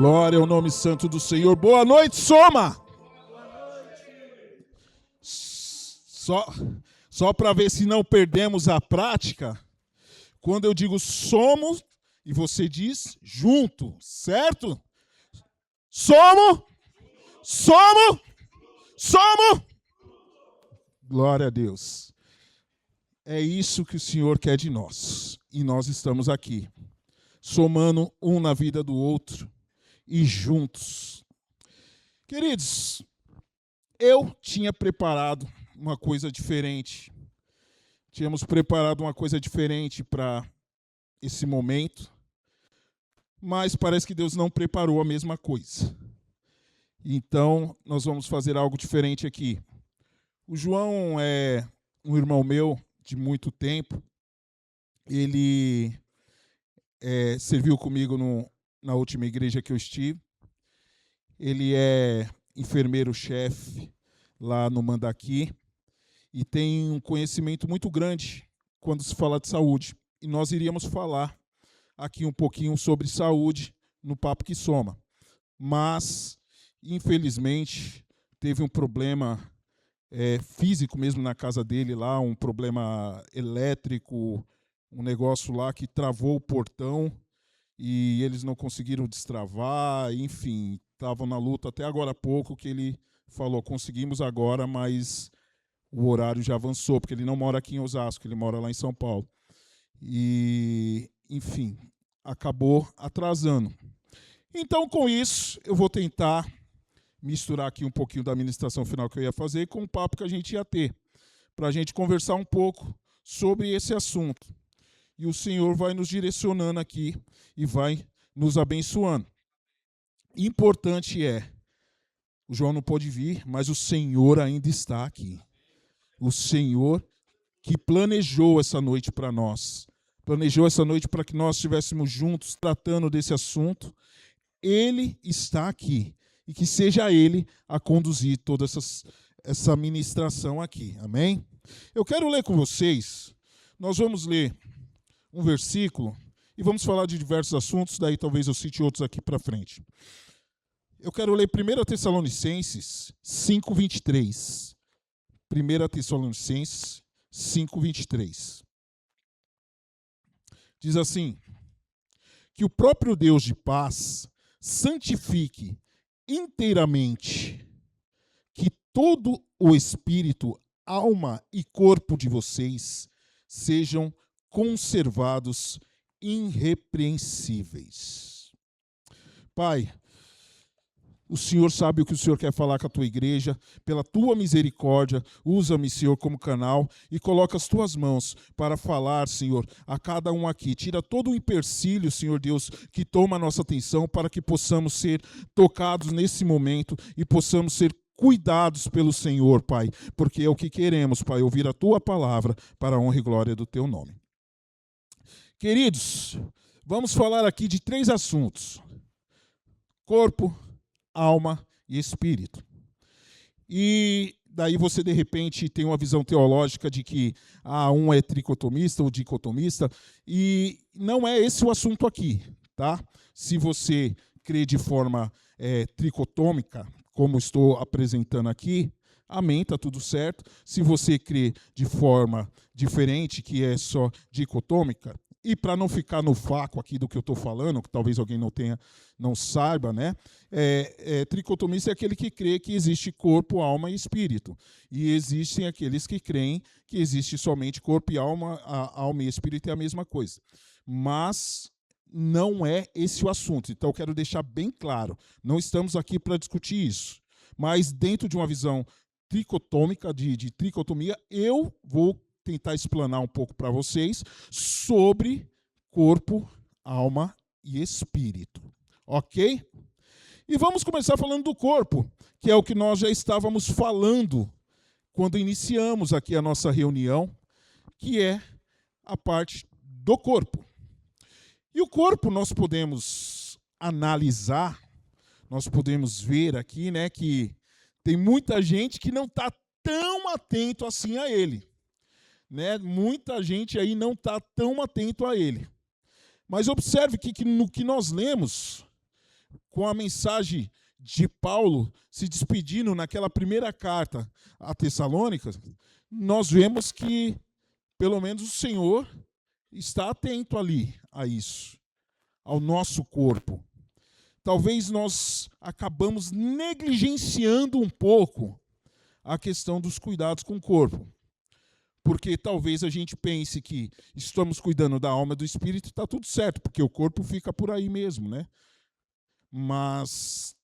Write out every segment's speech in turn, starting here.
Glória ao nome santo do Senhor. Boa noite, Soma! Só para ver se não perdemos a prática, quando eu digo somos, e você diz junto, certo? Somos! Somos! Somos! Glória a Deus. É isso que o Senhor quer de nós. E nós estamos aqui, somando um na vida do outro e juntos. Queridos, eu tinha preparado uma coisa diferente. Tínhamos preparado uma coisa diferente para esse momento, mas parece que Deus não preparou a mesma coisa. Então, nós vamos fazer algo diferente aqui. O João é um irmão meu de muito tempo. Ele serviu comigo na última igreja que eu estive. Ele é enfermeiro-chefe lá no Mandaqui e tem um conhecimento muito grande quando se fala de saúde. E nós iríamos falar aqui um pouquinho sobre saúde no Papo que Soma. Mas, infelizmente, teve um problema físico mesmo na casa dele lá, um problema elétrico, um negócio lá que travou o portão e eles não conseguiram destravar, enfim, estavam na luta até agora há pouco que ele falou, conseguimos agora, mas o horário já avançou, porque ele não mora aqui em Osasco, ele mora lá em São Paulo. E, enfim, acabou atrasando. Então, com isso, eu vou tentar misturar aqui um pouquinho da ministração final que eu ia fazer com o papo que a gente ia ter, para a gente conversar um pouco sobre esse assunto. E o Senhor vai nos direcionando aqui e vai nos abençoando. Importante o João não pôde vir, mas o Senhor ainda está aqui. O Senhor que planejou essa noite para nós, planejou essa noite para que nós estivéssemos juntos tratando desse assunto. Ele está aqui e que seja Ele a conduzir toda essa ministração aqui. Amém? Eu quero ler com vocês, nós vamos ler um versículo e vamos falar de diversos assuntos, daí talvez eu cite outros aqui para frente. Eu quero ler 1 Tessalonicenses 5:23. 1 Tessalonicenses 5:23. Diz assim: que o próprio Deus de paz santifique inteiramente, que todo o espírito, alma e corpo de vocês sejam conservados irrepreensíveis. Pai, o Senhor sabe o que o Senhor quer falar com a tua igreja. Pela tua misericórdia, usa-me, Senhor, como canal e coloca as tuas mãos para falar, Senhor, a cada um aqui. Tira todo o empecilho, Senhor Deus, que toma a nossa atenção para que possamos ser tocados nesse momento e possamos ser cuidados pelo Senhor, Pai, porque é o que queremos, Pai, ouvir a tua palavra para a honra e glória do teu nome. Queridos, vamos falar aqui de 3 assuntos: corpo, alma e espírito. E daí você, de repente, tem uma visão teológica de que um é tricotomista ou dicotomista, e não é esse o assunto aqui, tá? Se você crê de forma tricotômica, como estou apresentando aqui, amém, está tudo certo. Se você crê de forma diferente, que é só dicotômica, e para não ficar no vácuo aqui do que eu estou falando, que talvez alguém não saiba, né? Tricotomista é aquele que crê que existe corpo, alma e espírito. E existem aqueles que creem que existe somente corpo e alma, alma e espírito é a mesma coisa. Mas não é esse o assunto. Então eu quero deixar bem claro, não estamos aqui para discutir isso. Mas dentro de uma visão tricotômica, de tricotomia, eu vou tentar explanar um pouco para vocês sobre corpo, alma e espírito. Ok? E vamos começar falando do corpo, que é o que nós já estávamos falando quando iniciamos aqui a nossa reunião, que é a parte do corpo. E o corpo nós podemos analisar, nós podemos ver aqui, né, que tem muita gente que não está tão atento assim a ele. Né? Muita gente aí não está tão atento a ele. Mas observe que no que nós lemos, com a mensagem de Paulo se despedindo naquela primeira carta a Tessalônica, nós vemos que, pelo menos, o Senhor está atento ali a isso, ao nosso corpo. Talvez nós acabamos negligenciando um pouco a questão dos cuidados com o corpo. Porque talvez a gente pense que estamos cuidando da alma e do espírito e está tudo certo, porque o corpo fica por aí mesmo, né? Mas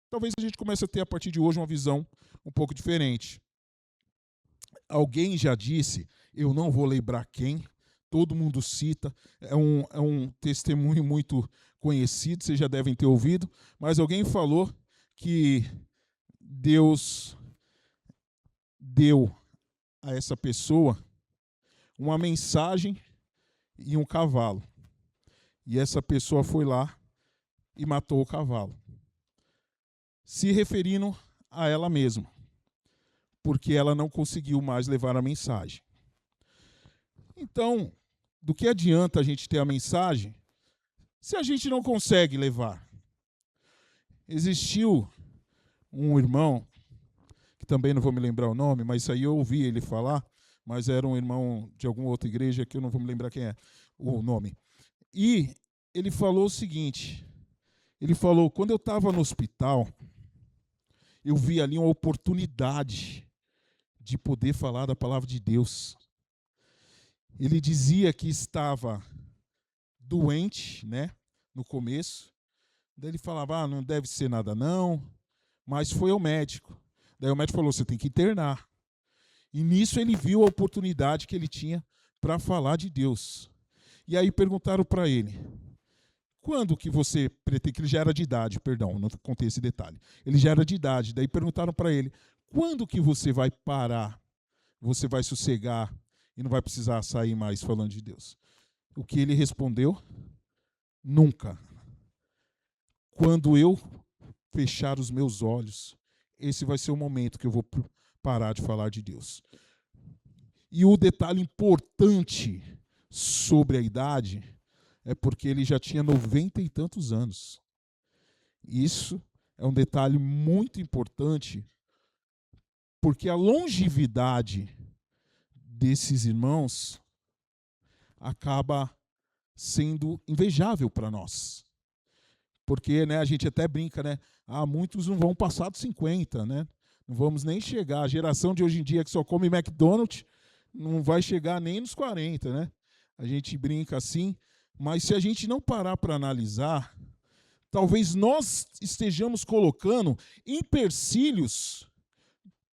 talvez a gente comece a ter, a partir de hoje, uma visão um pouco diferente. Alguém já disse, eu não vou lembrar quem, todo mundo cita, é um testemunho muito conhecido, vocês já devem ter ouvido, mas alguém falou que Deus deu a essa pessoa uma mensagem e um cavalo. E essa pessoa foi lá e matou o cavalo, se referindo a ela mesma, porque ela não conseguiu mais levar a mensagem. Então, do que adianta a gente ter a mensagem se a gente não consegue levar? Existiu um irmão, que também não vou me lembrar o nome, mas isso aí eu ouvi ele falar, mas era um irmão de alguma outra igreja que eu não vou me lembrar quem é o nome. E ele falou o seguinte, ele falou, quando eu estava no hospital, eu vi ali uma oportunidade de poder falar da palavra de Deus. Ele dizia que estava doente, né, no começo. Daí ele falava, não deve ser nada não, mas foi ao médico. Daí o médico falou, você tem que internar. E nisso ele viu a oportunidade que ele tinha para falar de Deus. E aí perguntaram para ele, quando que você pretende, que ele já era de idade, perdão, não contei esse detalhe. Ele já era de idade, daí perguntaram para ele, quando que você vai parar, você vai sossegar e não vai precisar sair mais falando de Deus? O que ele respondeu? Nunca. Quando eu fechar os meus olhos, esse vai ser o momento que eu vou parar de falar de Deus. E o detalhe importante sobre a idade é porque ele já tinha 90 e tantos anos. Isso é um detalhe muito importante, porque a longevidade desses irmãos acaba sendo invejável para nós. Porque, né, a gente até brinca, né? Muitos não vão passar dos 50, né? Não vamos nem chegar. A geração de hoje em dia que só come McDonald's não vai chegar nem nos 40, né? A gente brinca assim, mas se a gente não parar para analisar, talvez nós estejamos colocando empecilhos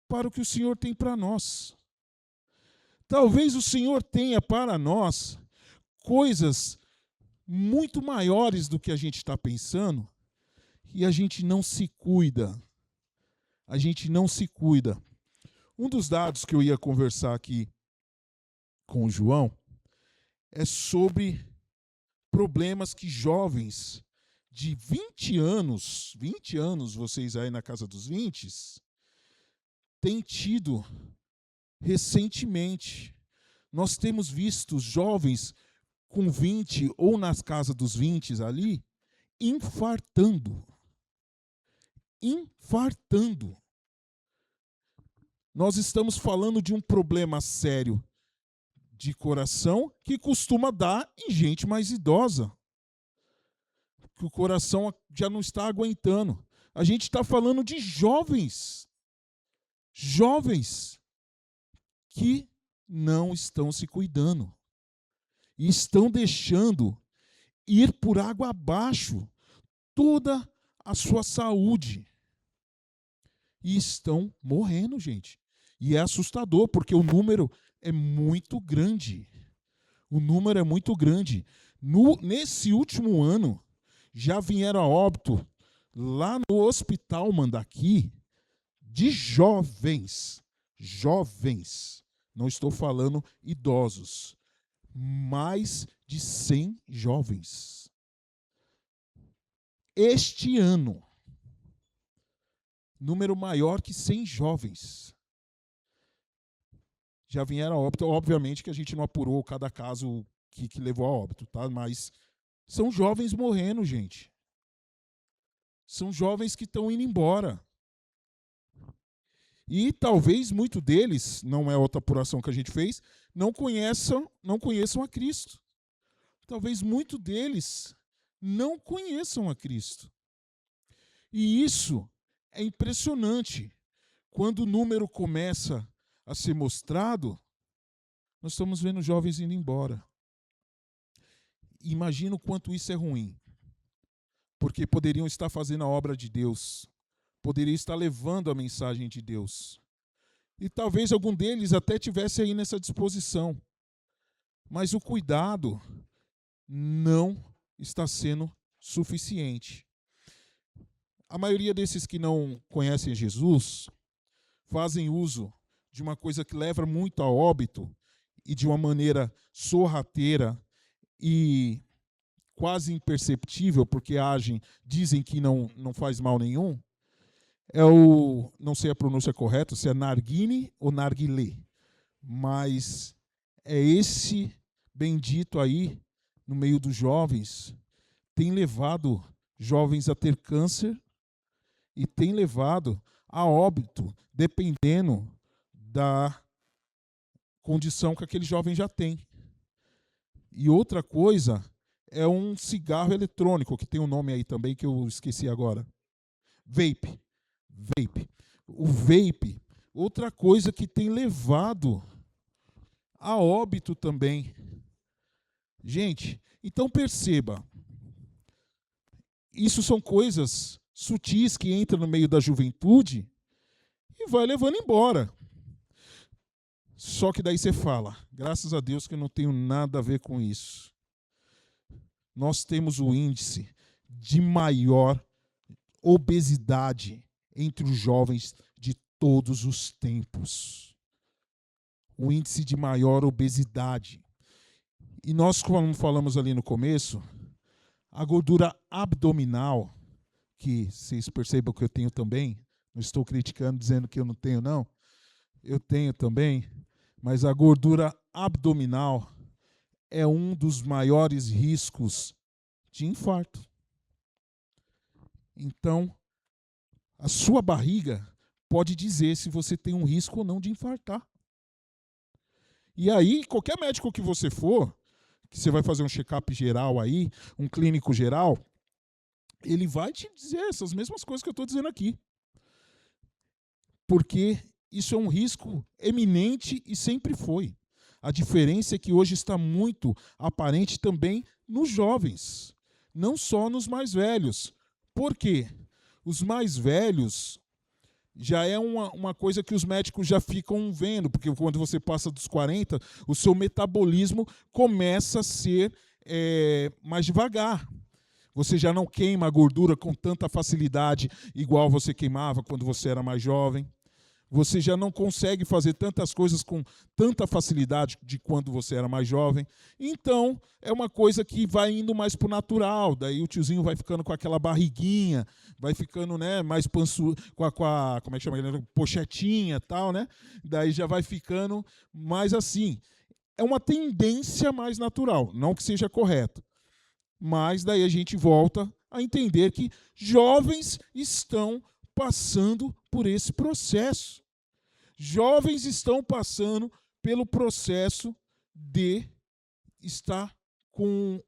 para o que o Senhor tem para nós. Talvez o Senhor tenha para nós coisas muito maiores do que a gente está pensando e a gente não se cuida. A gente não se cuida. Um dos dados que eu ia conversar aqui com o João é sobre problemas que jovens de 20 anos, vocês aí na casa dos 20, têm tido recentemente. Nós temos visto jovens com 20 ou nas casas dos 20 ali, infartando. Infartando. Nós estamos falando de um problema sério de coração que costuma dar em gente mais idosa. Que o coração já não está aguentando. A gente está falando de jovens. Jovens que não estão se cuidando. E estão deixando ir por água abaixo toda a sua saúde. E estão morrendo, gente. E é assustador, porque o número é muito grande. O número é muito grande. Nesse último ano, já vieram a óbito, lá no Hospital Mandaki, de jovens. Jovens. Não estou falando idosos. Mais de 100 jovens. Este ano, número maior que 100 jovens. Já vieram a óbito, obviamente que a gente não apurou cada caso que levou a óbito, tá? Mas são jovens morrendo, gente. São jovens que estão indo embora. E talvez muito deles, não é outra apuração que a gente fez, não conheçam a Cristo. Talvez muito deles não conheçam a Cristo. E isso é impressionante. Quando o número começa a ser mostrado, nós estamos vendo jovens indo embora. Imagina o quanto isso é ruim. Porque poderiam estar fazendo a obra de Deus. Poderiam estar levando a mensagem de Deus. E talvez algum deles até tivesse aí nessa disposição. Mas o cuidado não está sendo suficiente. A maioria desses que não conhecem Jesus fazem uso de uma coisa que leva muito a óbito e de uma maneira sorrateira e quase imperceptível, porque dizem que não faz mal nenhum, não sei a pronúncia correta, se é narguile ou narguilé, mas é esse bendito aí, no meio dos jovens, tem levado jovens a ter câncer e tem levado a óbito, dependendo da condição que aquele jovem já tem. E outra coisa é um cigarro eletrônico, que tem um nome aí também que eu esqueci agora. Vape. O vape, outra coisa que tem levado a óbito também. Gente, então perceba, isso são coisas sutis que entram no meio da juventude e vai levando embora. Só que daí você fala, graças a Deus que eu não tenho nada a ver com isso. Nós temos o índice de maior obesidade entre os jovens de todos os tempos. O índice de maior obesidade. E nós, como falamos ali no começo, a gordura abdominal, que vocês percebam que eu tenho também, não estou criticando, dizendo que eu não tenho, não. Eu tenho também, mas a gordura abdominal é um dos maiores riscos de infarto. Então, a sua barriga pode dizer se você tem um risco ou não de infartar. E aí, qualquer médico que você for, que você vai fazer um check-up geral aí, um clínico geral, ele vai te dizer essas mesmas coisas que eu estou dizendo aqui. Porque isso é um risco eminente e sempre foi. A diferença é que hoje está muito aparente também nos jovens, não só nos mais velhos. Por quê? Os mais velhos já é uma coisa que os médicos já ficam vendo, porque quando você passa dos 40, o seu metabolismo começa a ser mais devagar. Você já não queima a gordura com tanta facilidade, igual você queimava quando você era mais jovem. Você já não consegue fazer tantas coisas com tanta facilidade de quando você era mais jovem. Então, é uma coisa que vai indo mais para o natural. Daí o tiozinho vai ficando com aquela barriguinha, vai ficando, né, mais pançudo, com a como é que chama? Pochetinha e tal, né? Daí já vai ficando mais assim. É uma tendência mais natural, não que seja correto. Mas daí a gente volta a entender que jovens estão passando por esse processo. Jovens estão passando pelo processo de estar com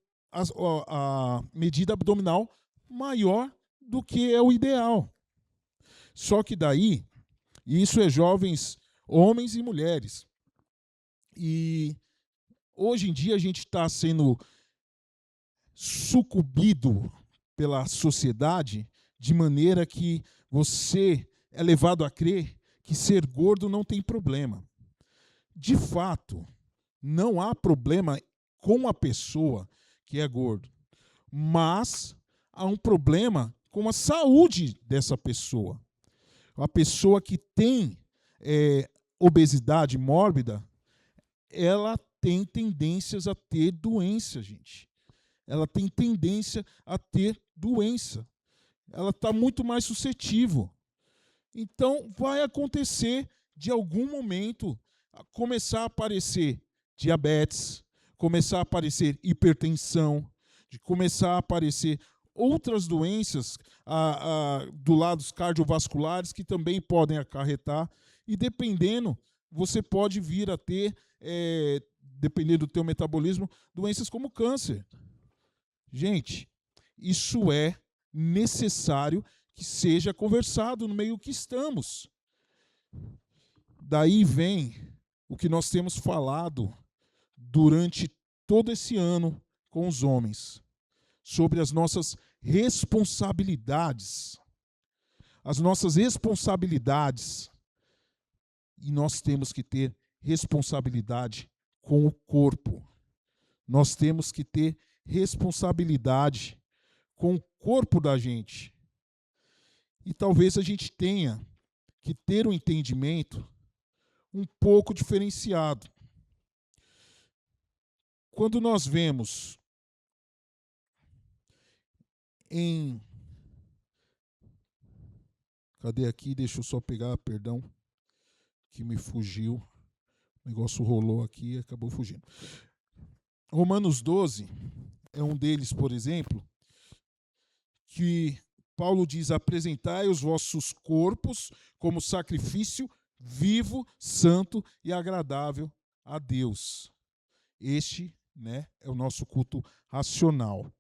a medida abdominal maior do que é o ideal. Só que daí, isso é jovens, homens e mulheres. E hoje em dia a gente está sendo sucumbido pela sociedade de maneira que você é levado a crer que ser gordo não tem problema. De fato, não há problema com a pessoa que é gordo, mas há um problema com a saúde dessa pessoa. A pessoa que tem obesidade mórbida, ela tem tendências a ter doença, gente. Ela tem tendência a ter doença. Ela está muito mais suscetível. Então, vai acontecer, de algum momento, começar a aparecer diabetes, começar a aparecer hipertensão, de começar a aparecer outras doenças do lado dos cardiovasculares que também podem acarretar, e dependendo, você pode vir a ter, dependendo do teu metabolismo, doenças como câncer. Gente, isso é necessário que seja conversado no meio que estamos. Daí vem o que nós temos falado durante todo esse ano com os homens, sobre as nossas responsabilidades. As nossas responsabilidades. E nós temos que ter responsabilidade com o corpo. Nós temos que ter responsabilidade com o corpo da gente. E talvez a gente tenha que ter um entendimento um pouco diferenciado. Quando nós vemos Cadê aqui? Deixa eu só pegar, perdão, que me fugiu. O negócio rolou aqui e acabou fugindo. Romanos 12 é um deles, por exemplo, que Paulo diz: apresentai os vossos corpos como sacrifício vivo, santo e agradável a Deus. Este, é o nosso culto racional.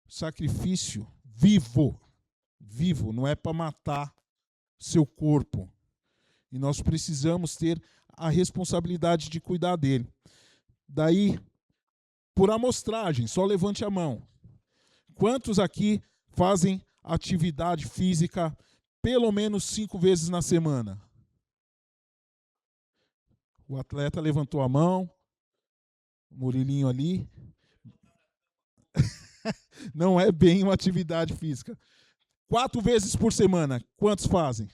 Sacrifício vivo, não é para matar seu corpo. E nós precisamos ter a responsabilidade de cuidar dele. Daí, por amostragem, só levante a mão. Quantos aqui fazem atividade física pelo menos 5 vezes na semana? O atleta levantou a mão. O Murilinho ali. Não é bem uma atividade física. 4 vezes por semana, quantos fazem?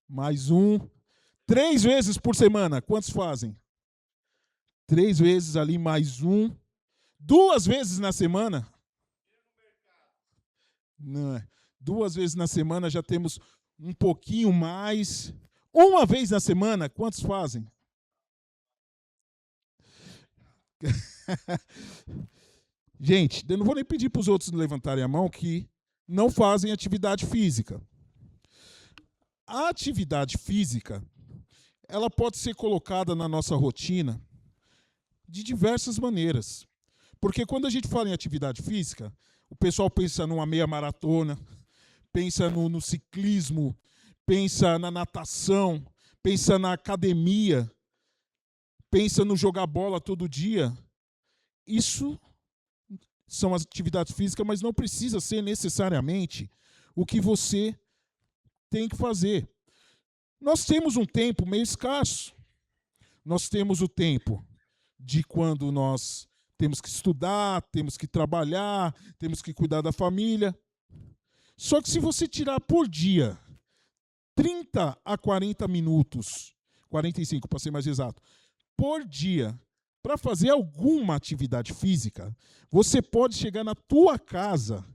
Mais um. 3 vezes por semana, quantos fazem? 3 vezes ali, mais um. 2 vezes na semana? Não, 2 vezes na semana já temos um pouquinho mais. 1 vez na semana, quantos fazem? Gente, eu não vou nem pedir para os outros levantarem a mão que não fazem atividade física. A atividade física, ela pode ser colocada na nossa rotina de diversas maneiras. Porque quando a gente fala em atividade física, o pessoal pensa numa meia maratona, pensa no ciclismo, pensa na natação, pensa na academia, pensa no jogar bola todo dia. Isso são as atividades físicas, mas não precisa ser necessariamente o que você tem que fazer. Nós temos um tempo meio escasso. Nós temos o tempo de quando nós temos que estudar, temos que trabalhar, temos que cuidar da família. Só que se você tirar por dia 30 a 40 minutos, 45 para ser mais exato, por dia, para fazer alguma atividade física, você pode chegar na tua casa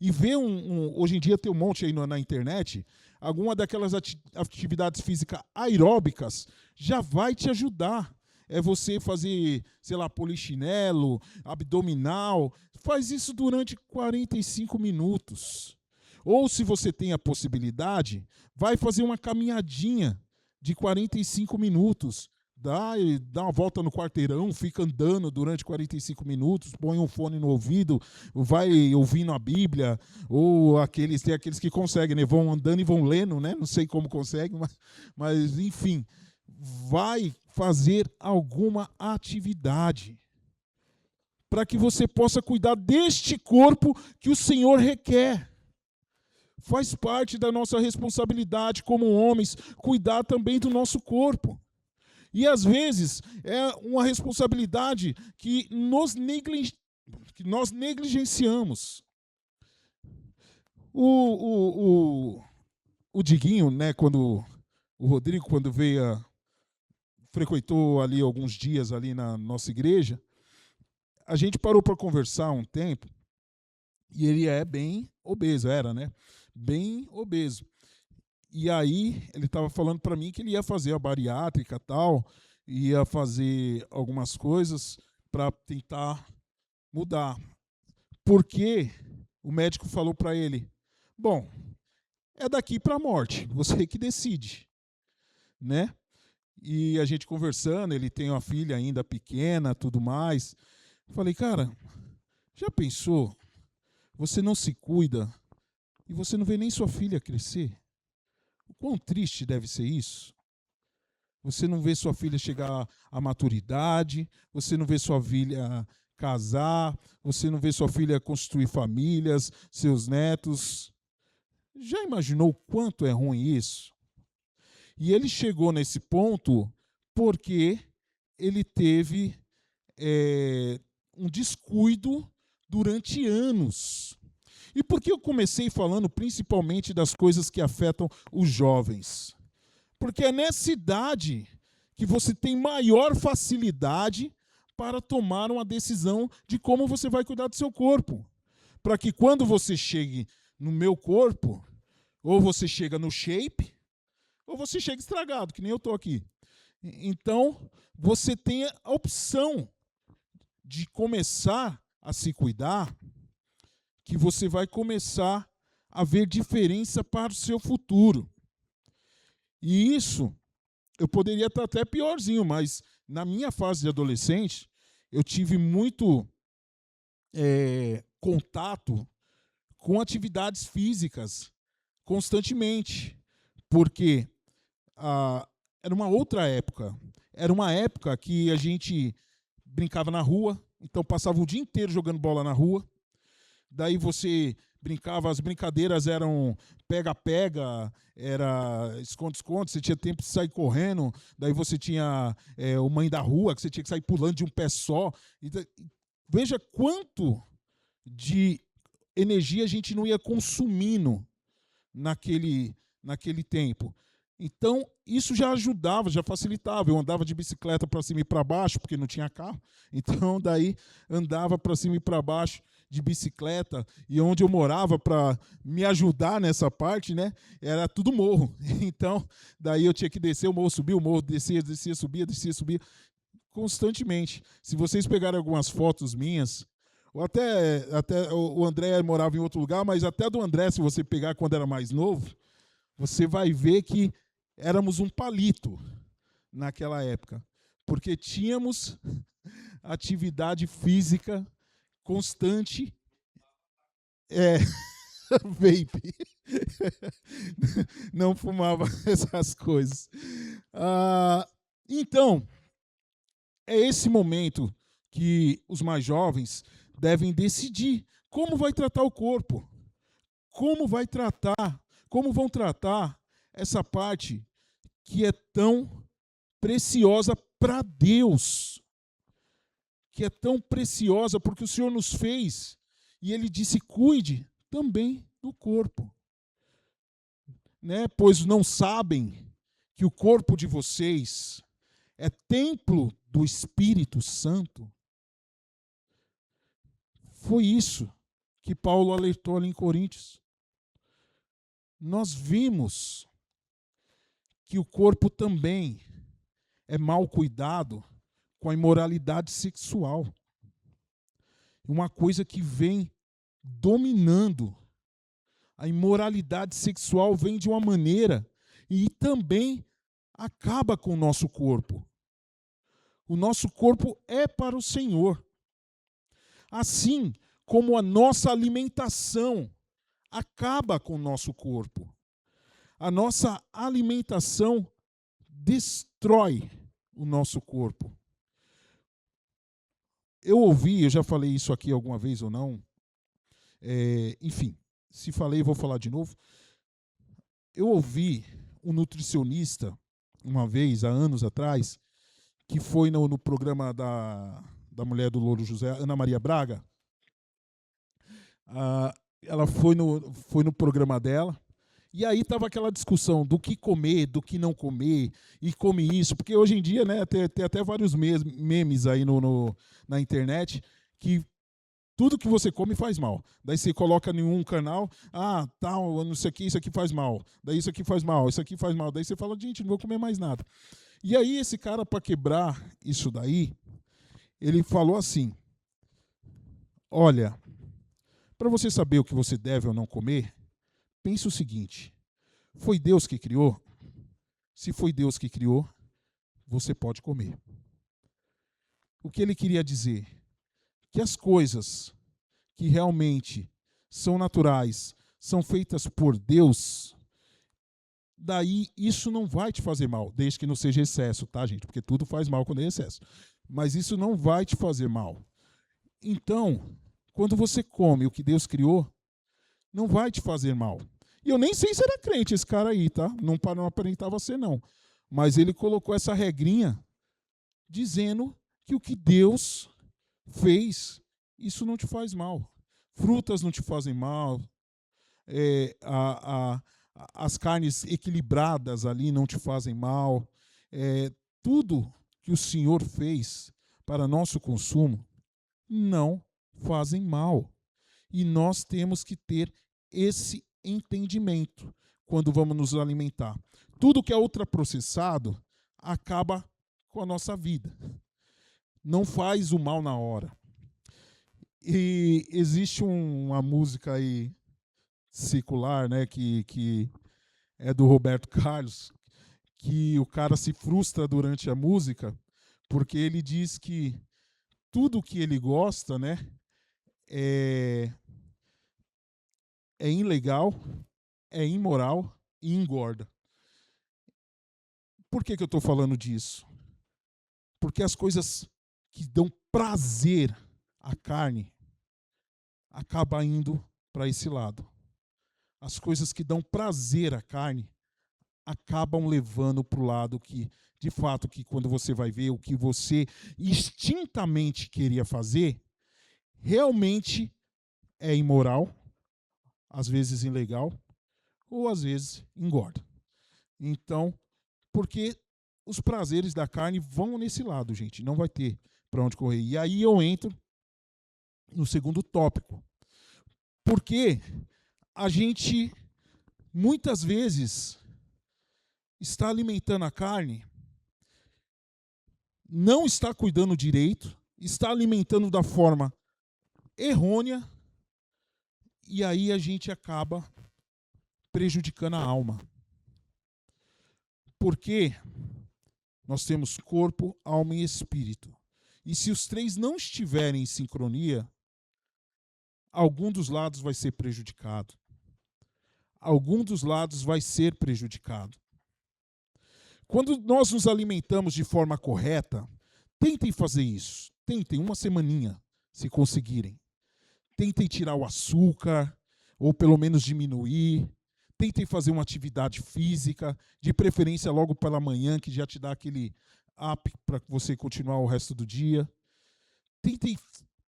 e ver hoje em dia tem um monte aí na internet, alguma daquelas atividades físicas aeróbicas já vai te ajudar. É você fazer, sei lá, polichinelo, abdominal, faz isso durante 45 minutos. Ou se você tem a possibilidade, vai fazer uma caminhadinha de 45 minutos. Dá uma volta no quarteirão, fica andando durante 45 minutos, põe um fone no ouvido, vai ouvindo a Bíblia, ou tem aqueles que conseguem, né? Vão andando e vão lendo, né? Não sei como conseguem, mas enfim, vai fazer alguma atividade para que você possa cuidar deste corpo que o Senhor requer. Faz parte da nossa responsabilidade como homens cuidar também do nosso corpo. E, às vezes, é uma responsabilidade que nós negligenciamos. O Diguinho, né, o Rodrigo, quando frequentou ali alguns dias ali na nossa igreja, a gente parou para conversar um tempo, e ele é bem obeso, era, né? Bem obeso. E aí ele estava falando para mim que ele ia fazer a bariátrica e tal, ia fazer algumas coisas para tentar mudar. Porque o médico falou para ele: bom, é daqui para a morte, você que decide, né? E a gente conversando, ele tem uma filha ainda pequena, tudo mais. Falei, cara, já pensou? Você não se cuida e você não vê nem sua filha crescer? O quão triste deve ser isso? Você não vê sua filha chegar à maturidade, você não vê sua filha casar, você não vê sua filha construir famílias, seus netos. Já imaginou o quanto é ruim isso? E ele chegou nesse ponto porque ele teve um descuido durante anos. E por que eu comecei falando principalmente das coisas que afetam os jovens? Porque é nessa idade que você tem maior facilidade para tomar uma decisão de como você vai cuidar do seu corpo. Para que quando você chegue no meu corpo, ou você chega no shape, ou você chega estragado, que nem eu estou aqui. Então, você tem a opção de começar a se cuidar, que você vai começar a ver diferença para o seu futuro. E isso, eu poderia estar até piorzinho, mas na minha fase de adolescente, eu tive muito contato com atividades físicas constantemente, porque era uma outra época. Era uma época que a gente brincava na rua, então passava o dia inteiro jogando bola na rua. Daí você brincava, as brincadeiras eram pega-pega, era esconde-esconde, você tinha tempo de sair correndo, daí você tinha o mãe da rua, que você tinha que sair pulando de um pé só. Veja quanto de energia a gente não ia consumindo naquele tempo. Então, isso já ajudava, já facilitava. Eu andava de bicicleta para cima e para baixo, porque não tinha carro. Então, daí, andava para cima e para baixo de bicicleta. E onde eu morava, para me ajudar nessa parte, né, era tudo morro. Então, daí eu tinha que descer o morro, subir o morro, descia, subia, constantemente. Se vocês pegarem algumas fotos minhas, ou até o André morava em outro lugar, mas até do André, se você pegar quando era mais novo, você vai ver que éramos um palito naquela época, porque tínhamos atividade física constante. Vape. Não fumava essas coisas. Então, é esse momento que os mais jovens devem decidir como vai tratar o corpo, como vão tratar essa parte que é tão preciosa para Deus, que é tão preciosa porque o Senhor nos fez e Ele disse: cuide também do corpo, né? Pois não sabem que o corpo de vocês é templo do Espírito Santo. Foi isso que Paulo alertou ali em Coríntios. Nós vimos que o corpo também é mal cuidado com a imoralidade sexual. Uma coisa que vem dominando. A imoralidade sexual vem de uma maneira e também acaba com o nosso corpo. O nosso corpo é para o Senhor. Assim como a nossa alimentação acaba com o nosso corpo. A nossa alimentação destrói o nosso corpo. Eu já falei isso aqui alguma vez ou não, enfim, se falei, vou falar de novo. Eu ouvi um nutricionista, uma vez, há anos atrás, que foi no programa da mulher do Louro José, Ana Maria Braga. Ela foi no programa dela, e aí estava aquela discussão do que comer, do que não comer, e come isso, porque hoje em dia, né, tem até vários memes aí na internet, que tudo que você come faz mal. Daí você coloca em um canal, tal, não sei o que, isso aqui faz mal, daí isso aqui faz mal, isso aqui faz mal, daí você fala: gente, não vou comer mais nada. E aí esse cara, para quebrar isso daí, ele falou assim: olha, Para você saber o que você deve ou não comer, pense o seguinte: foi Deus que criou? Se foi Deus que criou, você pode comer. O que ele queria dizer? Que as coisas que realmente são naturais, são feitas por Deus, daí isso não vai te fazer mal, desde que não seja excesso, tá, gente? Porque tudo faz mal quando é excesso. Mas isso não vai te fazer mal. Então, quando você come o que Deus criou, não vai te fazer mal. E eu nem sei se era crente esse cara aí, tá? Não aparentava ser, não. Mas ele colocou essa regrinha dizendo que o que Deus fez, isso não te faz mal. Frutas não te fazem mal. As carnes equilibradas ali não te fazem mal. Tudo que o Senhor fez para nosso consumo não fazem mal. E nós temos que ter esse entendimento quando vamos nos alimentar. Tudo que é ultraprocessado acaba com a nossa vida. Não faz o mal na hora. E existe uma música aí secular, né, que é do Roberto Carlos, que o cara se frustra durante a música porque ele diz que tudo que ele gosta, né, é ilegal, é imoral e engorda. Por que eu estou falando disso? Porque as coisas que dão prazer à carne acabam indo para esse lado. As coisas que dão prazer à carne acabam levando para o lado que, de fato, que quando você vai ver o que você instintamente queria fazer, realmente é imoral, às vezes ilegal, ou às vezes engorda. Então, porque os prazeres da carne vão nesse lado, gente, não vai ter para onde correr. E aí eu entro no segundo tópico. Porque a gente, muitas vezes, está alimentando a carne, não está cuidando direito, está alimentando da forma errônea, e aí a gente acaba prejudicando a alma. Porque nós temos corpo, alma e espírito. E se os três não estiverem em sincronia, algum dos lados vai ser prejudicado. Algum dos lados vai ser prejudicado. Quando nós nos alimentamos de forma correta, tentem fazer isso. Tentem uma semaninha, se conseguirem. Tentem tirar o açúcar, ou pelo menos diminuir. Tentem fazer uma atividade física, de preferência logo pela manhã, que já te dá aquele up para você continuar o resto do dia. Tentem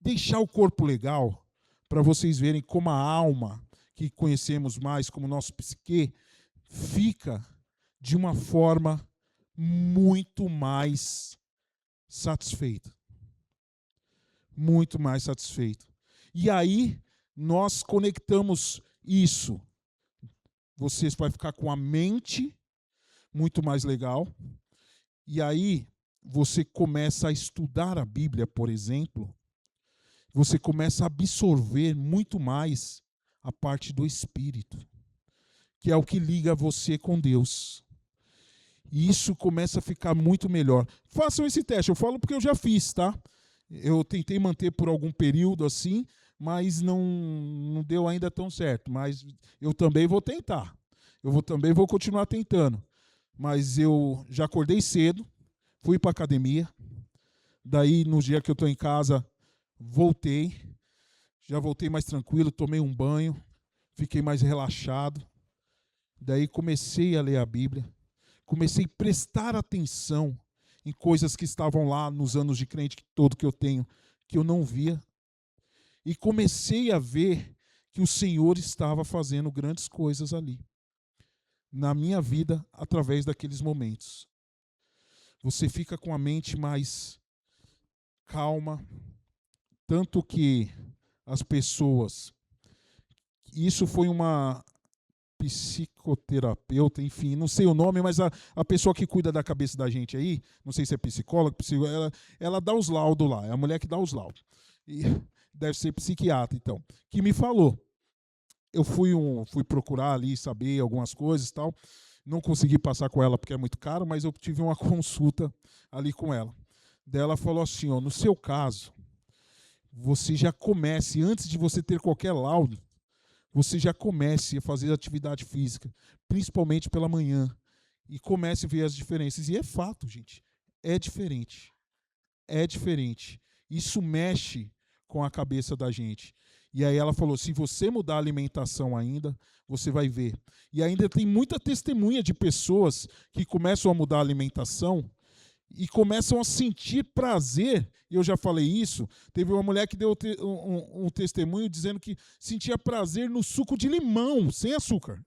deixar o corpo legal, para vocês verem como a alma, que conhecemos mais como nosso psique, fica de uma forma muito mais satisfeita. Muito mais satisfeita. E aí, nós conectamos isso. Você vai ficar com a mente muito mais legal. E aí, você começa a estudar a Bíblia, por exemplo. Você começa a absorver muito mais a parte do Espírito, que é o que liga você com Deus. E isso começa a ficar muito melhor. Façam esse teste, eu falo porque eu já fiz, tá? Eu tentei manter por algum período assim, mas não deu ainda tão certo. Mas eu também vou tentar. Também vou continuar tentando. Mas eu já acordei cedo, fui para a academia. Daí, no dia que eu estou em casa, voltei. Já voltei mais tranquilo, tomei um banho, fiquei mais relaxado. Daí comecei a ler a Bíblia. Comecei a prestar atenção em coisas que estavam lá nos anos de crente todo que eu tenho, que eu não via. E comecei a ver que o Senhor estava fazendo grandes coisas ali, na minha vida, através daqueles momentos. Você fica com a mente mais calma, tanto que as pessoas... Isso foi uma psicoterapeuta, enfim, não sei o nome, mas a pessoa que cuida da cabeça da gente aí, não sei se é psicóloga, ela dá os laudos lá, é a mulher que dá os laudos. deve ser psiquiatra, então, que me falou. Eu fui procurar ali, saber algumas coisas e tal. Não consegui passar com ela porque é muito caro, mas eu tive uma consulta ali com ela. Daí ela falou assim, ó, no seu caso, você já comece, antes de você ter qualquer laudo, você já comece a fazer atividade física, principalmente pela manhã, e comece a ver as diferenças. E é fato, gente, é diferente. É diferente. Isso mexe com a cabeça da gente. E aí ela falou, se você mudar a alimentação ainda, você vai ver. E ainda tem muita testemunha de pessoas que começam a mudar a alimentação e começam a sentir prazer. Eu já falei isso. Teve uma mulher que deu um testemunho dizendo que sentia prazer no suco de limão, sem açúcar.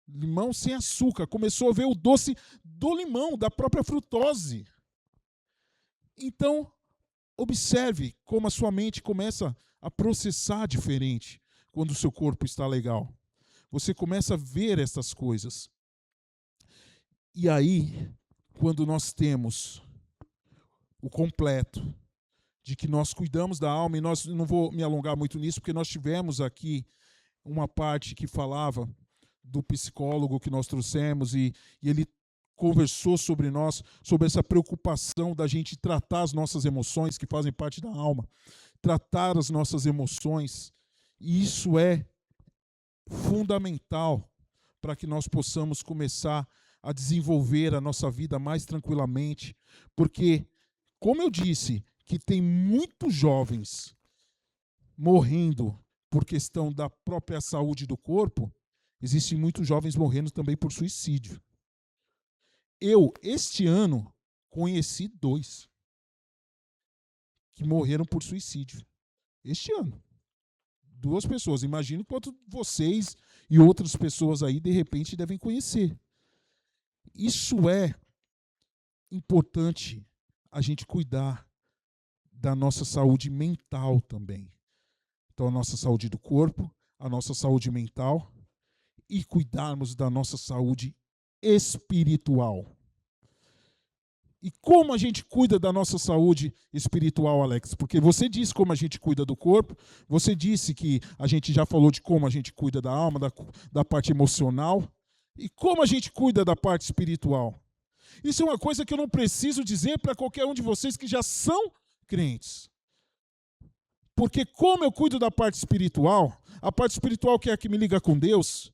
Limão sem açúcar. Começou a ver o doce do limão, da própria frutose. Então, observe como a sua mente começa a processar diferente quando o seu corpo está legal. Você começa a ver essas coisas. E aí, quando nós temos o completo de que nós cuidamos da alma, e nós não vou me alongar muito nisso, porque nós tivemos aqui uma parte que falava do psicólogo que nós trouxemos, e ele conversou sobre nós, sobre essa preocupação da gente tratar as nossas emoções, que fazem parte da alma, tratar as nossas emoções, e isso é fundamental para que nós possamos começar a desenvolver a nossa vida mais tranquilamente, porque, como eu disse, que tem muitos jovens morrendo por questão da própria saúde do corpo, existem muitos jovens morrendo também por suicídio. Eu, este ano, conheci 2 que morreram por suicídio. Este ano. 2 pessoas. Imagino quanto vocês e outras pessoas aí, de repente, devem conhecer. Isso é importante a gente cuidar da nossa saúde mental também. Então, a nossa saúde do corpo, a nossa saúde mental e cuidarmos da nossa saúde espiritual. E como a gente cuida da nossa saúde espiritual, Alex? Porque você disse como a gente cuida do corpo, você disse que a gente já falou de como a gente cuida da alma, da parte emocional, e como a gente cuida da parte espiritual. Isso é uma coisa que eu não preciso dizer para qualquer um de vocês que já são crentes. Porque como eu cuido da parte espiritual, a parte espiritual que é a que me liga com Deus,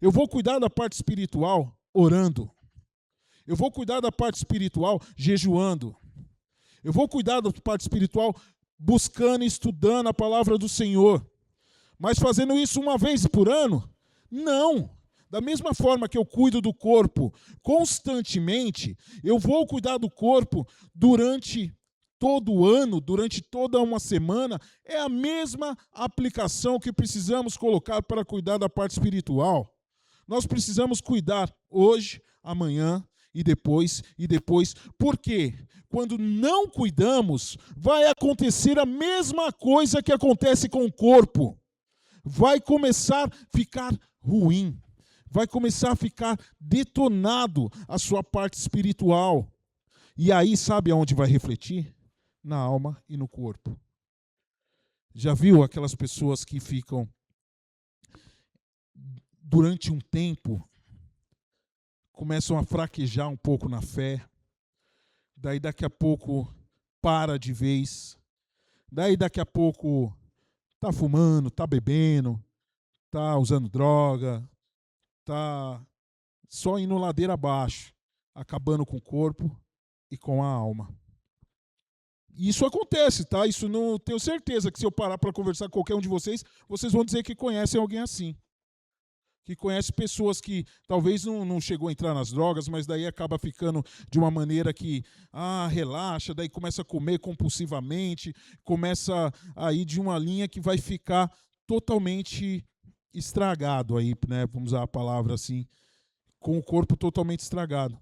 eu vou cuidar da parte espiritual orando. Eu vou cuidar da parte espiritual jejuando. Eu vou cuidar da parte espiritual buscando e estudando a palavra do Senhor. Mas fazendo isso uma vez por ano? Não. Da mesma forma que eu cuido do corpo constantemente, eu vou cuidar do corpo durante todo o ano, durante toda uma semana. É a mesma aplicação que precisamos colocar para cuidar da parte espiritual. Nós precisamos cuidar hoje, amanhã e depois, porque quando não cuidamos, vai acontecer a mesma coisa que acontece com o corpo. Vai começar a ficar ruim, vai começar a ficar detonado a sua parte espiritual. E aí, sabe aonde vai refletir? Na alma e no corpo. Já viu aquelas pessoas que ficam durante um tempo, começam a fraquejar um pouco na fé, daí daqui a pouco para de vez, daí daqui a pouco tá fumando, tá bebendo, tá usando droga, tá só indo ladeira abaixo, acabando com o corpo e com a alma. Isso acontece, tá? Isso não tenho certeza que se eu parar para conversar com qualquer um de vocês, vocês vão dizer que conhecem alguém assim. Que conhece pessoas que talvez não chegou a entrar nas drogas, mas daí acaba ficando de uma maneira que, relaxa, daí começa a comer compulsivamente, começa a ir de uma linha que vai ficar totalmente estragado aí, né? Vamos usar a palavra assim, com o corpo totalmente estragado.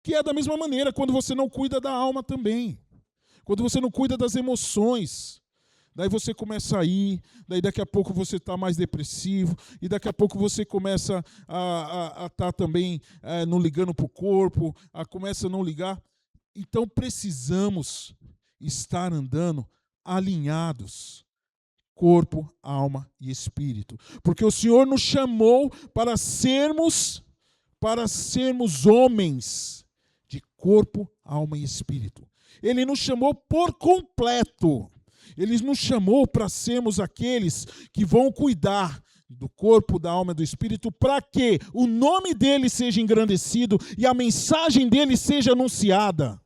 Que é da mesma maneira quando você não cuida da alma também. Quando você não cuida das emoções. Daí você começa a ir, daí daqui a pouco você está mais depressivo, e daqui a pouco você começa a estar também não ligando para o corpo, começa a não ligar. Então precisamos estar andando alinhados, corpo, alma e espírito. Porque o Senhor nos chamou para sermos homens de corpo, alma e espírito. Ele nos chamou por completo. Ele nos chamou para sermos aqueles que vão cuidar do corpo, da alma e do espírito, para que o nome dele seja engrandecido e a mensagem dele seja anunciada.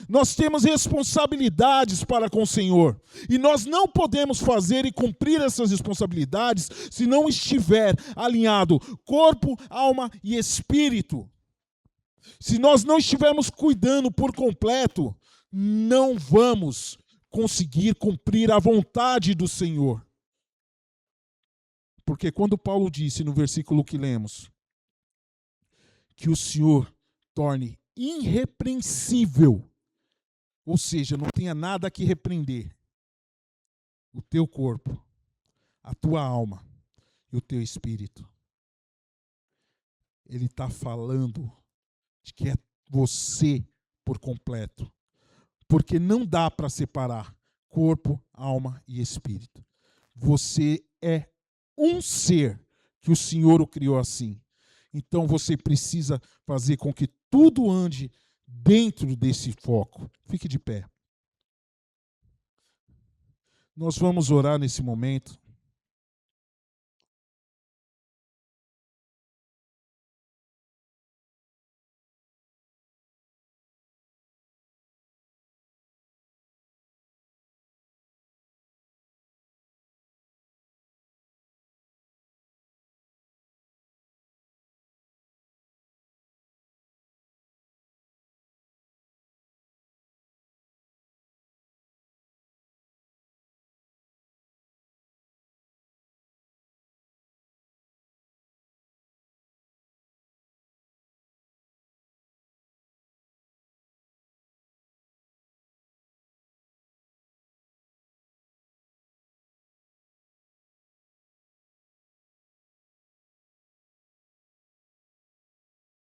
Nós temos responsabilidades para com o Senhor. E nós não podemos fazer e cumprir essas responsabilidades se não estiver alinhado corpo, alma e espírito. Se nós não estivermos cuidando por completo, não vamos conseguir cumprir a vontade do Senhor. Porque quando Paulo disse no versículo que lemos, que o Senhor torne irrepreensível, ou seja, não tenha nada que repreender, o teu corpo, a tua alma e o teu espírito. Ele está falando de que é você por completo. Porque não dá para separar corpo, alma e espírito. Você é um ser que o Senhor o criou assim. Então você precisa fazer com que tudo ande dentro desse foco. Fique de pé. Nós vamos orar nesse momento.